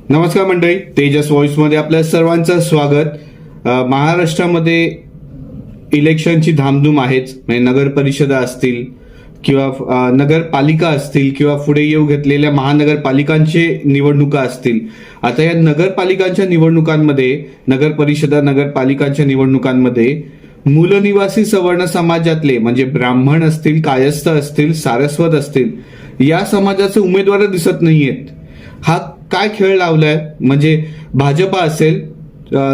नमस्कार मंडळी, तेजस व्हॉइस मध्ये आपल्या सर्वांचं स्वागत. महाराष्ट्रामध्ये इलेक्शनची धामधूम आहेच. म्हणजे नगर परिषदा असतील किंवा नगरपालिका असतील किंवा पुढे येऊ घेतलेल्या महानगरपालिकांचे निवडणुका असतील. आता या नगरपालिकांच्या निवडणुकांमध्ये, नगर परिषदा नगरपालिकांच्या निवडणुकांमध्ये मूलनिवासी सवर्ण समाजातले म्हणजे ब्राह्मण असतील, कायस्थ असतील, सारस्वत असतील या समाजाचे उमेदवार दिसत नाहीयेत. हा काय खेळ लावलाय? म्हणजे भाजपा असेल,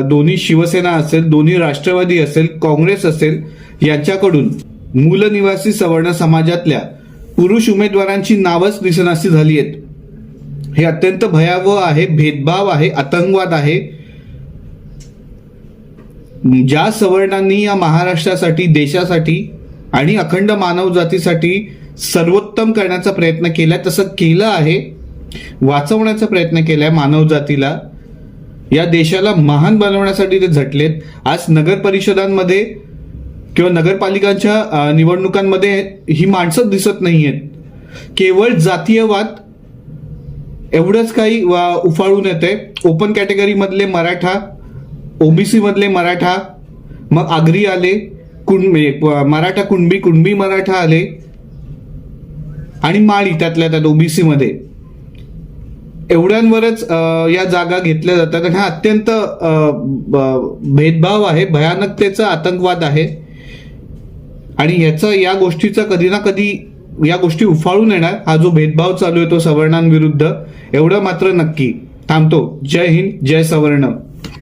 दोन्ही शिवसेना असेल, दोन्ही राष्ट्रवादी असेल, काँग्रेस असेल, यांच्याकडून मूलनिवासी सवर्ण समाजातल्या पुरुष उमेदवारांची नावच दिसनाशी झाली आहेत. हे अत्यंत भयावह आहे, भेदभाव आहे, आतंकवाद आहे. ज्या सवर्णांनी या महाराष्ट्रासाठी, देशासाठी आणि अखंड मानव जातीसाठी सर्वोत्तम करण्याचा प्रयत्न केलाय, तसं केलं आहे. वाचवण्याचा प्रयत्न केलाय मानव जातीला, या देशाला महान बनवण्यासाठी ते झटलेत. आज नगर परिषदांमध्ये किंवा नगरपालिकांच्या निवडणुकांमध्ये ही माणसं दिसत नाहीयेत. केवळ जातीयवाद एवढंच काही उफाळून येते. ओपन कॅटेगरी मधले मराठा, ओबीसी मधले मराठा, मग आगरी आले, मराठा कुणबी, कुणबी मराठा आले आणि माळी त्यातल्या त्यात ओबीसी मध्ये. एवढ्यांवरच या जागा घेतल्या जातात. आणि हा अत्यंत भेदभाव आहे, भयानकतेचा आतंकवाद आहे. आणि या गोष्टीचा कधी ना कधी या गोष्टी उफाळून येणार. हा जो भेदभाव चालू आहे तो सवर्णांविरुद्ध, एवढं मात्र नक्की. थांबतो. जय हिंद, जय सवर्ण.